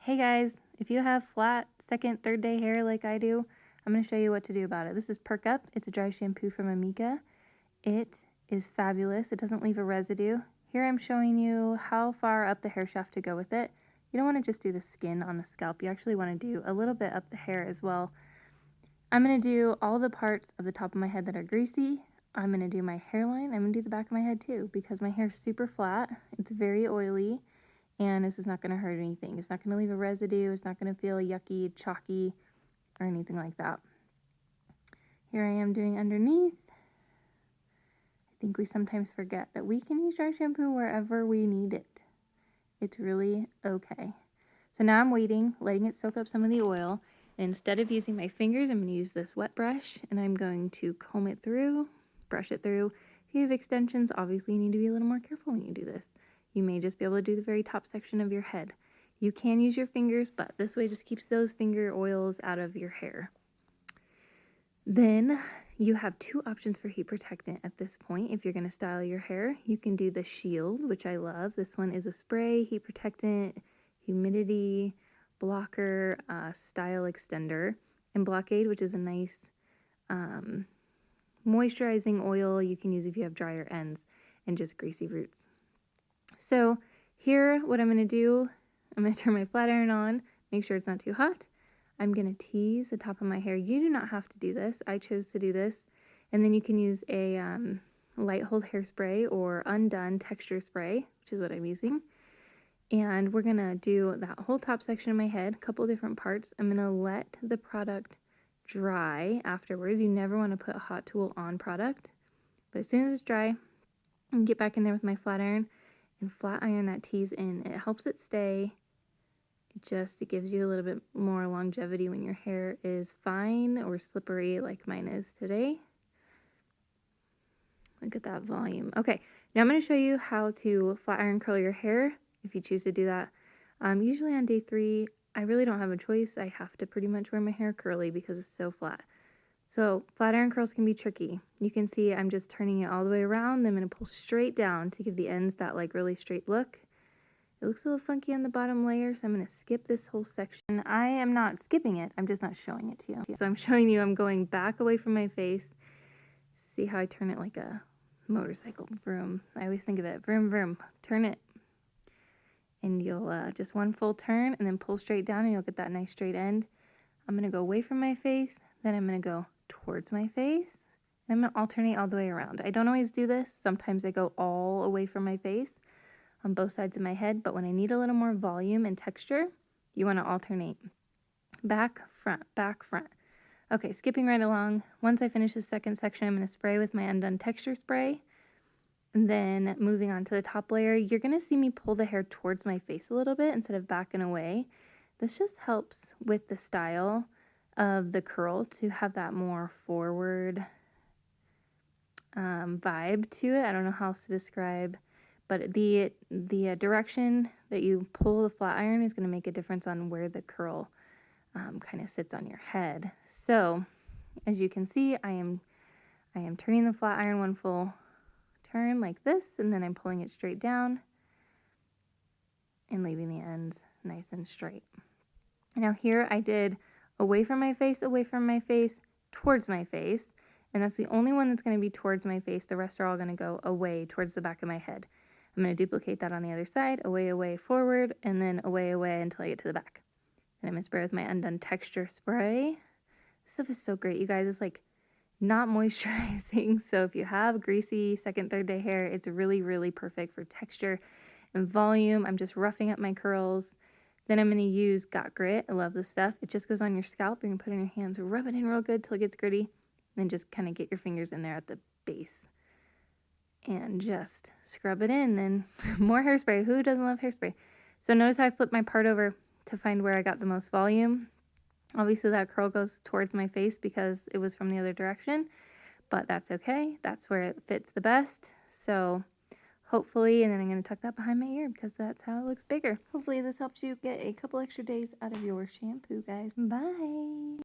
Hey guys, if you have flat second, third day hair like I do, I'm going to show you what to do about it. This is Perk Up. It's a dry shampoo from Amika. It is fabulous. It doesn't leave a residue. Here I'm showing you how far up the hair shaft to go with it. You don't want to just do the skin on the scalp. You actually want to do a little bit up the hair as well. I'm going to do all the parts of the top of my head that are greasy. I'm going to do my hairline. I'm going to do the back of my head too because my hair is super flat. It's very oily. And this is not going to hurt anything. It's not going to leave a residue. It's not going to feel yucky, chalky, or anything like that. Here I am doing underneath. I think we sometimes forget that we can use dry shampoo wherever we need it. It's really okay. So now I'm waiting, letting it soak up some of the oil. And instead of using my fingers, I'm going to use this wet brush, and I'm going to comb it through, brush it through. If you have extensions, obviously you need to be a little more careful when you do this. You may just be able to do the very top section of your head. You can use your fingers, but this way just keeps those finger oils out of your hair. Then you have two options for heat protectant at this point. If you're going to style your hair, you can do the Shield, which I love. This one is a spray heat protectant, humidity blocker, style extender, and Blockade, which is a nice moisturizing oil you can use if you have drier ends and just greasy roots. So here, what I'm going to do, I'm going to turn my flat iron on, make sure it's not too hot. I'm going to tease the top of my hair. You do not have to do this. I chose to do this. And then you can use a light hold hairspray or Undone texture spray, which is what I'm using. And we're going to do that whole top section of my head, a couple different parts. I'm going to let the product dry afterwards. You never want to put a hot tool on product. But as soon as it's dry, I can get back in there with my flat iron and flat iron that tease in. It helps it stay. It gives you a little bit more longevity when your hair is fine or slippery like mine is today. Look at that volume. Okay, now I'm going to show you how to flat iron curl your hair if you choose to do that. Usually on day 3, I really don't have a choice. I have to pretty much wear my hair curly because it's so flat. So flat iron curls can be tricky. You can see I'm just turning it all the way around. Then I'm going to pull straight down to give the ends that like really straight look. It looks a little funky on the bottom layer, so I'm going to skip this whole section. I am not skipping it. I'm just not showing it to you. So I'm showing you I'm going back away from my face. See how I turn it like a motorcycle. Vroom. I always think of it. Vroom, vroom. Turn it. And you'll just one full turn and then pull straight down and you'll get that nice straight end. I'm going to go away from my face. Then I'm going to go towards my face. And I'm going to alternate all the way around. I don't always do this. Sometimes I go all away from my face on both sides of my head. But when I need a little more volume and texture, you want to alternate. Back, front, back, front. Okay, skipping right along. Once I finish the second section, I'm going to spray with my Undone texture spray. And then moving on to the top layer, you're going to see me pull the hair towards my face a little bit instead of backing away. This just helps with the style of the curl to have that more forward vibe to it. I don't know how else to describe, but the direction that you pull the flat iron is going to make a difference on where the curl kind of sits on your head. So as you can see, I am turning the flat iron one full turn like this, and then I'm pulling it straight down and leaving the ends nice and straight. Now here I did away from my face, towards my face, and that's the only one that's going to be towards my face. The rest are all going to go away towards the back of my head. I'm going to duplicate that on the other side, away, away, forward, and then away, away until I get to the back. And I'm going to spray with my Undone texture spray. This stuff is so great, you guys. It's like not moisturizing, so if you have greasy second, third day hair, it's really, really perfect for texture and volume. I'm just roughing up my curls. Then I'm going to use Got Grit. I love this stuff. It just goes on your scalp. You can put it in your hands, rub it in real good till it gets gritty, and then just kind of get your fingers in there at the base and just scrub it in. Then more hairspray. Who doesn't love hairspray? So notice how I flipped my part over to find where I got the most volume. Obviously that curl goes towards my face because it was from the other direction, but that's okay. That's where it fits the best. So hopefully, and then I'm going to tuck that behind my ear because that's how it looks bigger. Hopefully this helps you get a couple extra days out of your shampoo, guys. Bye.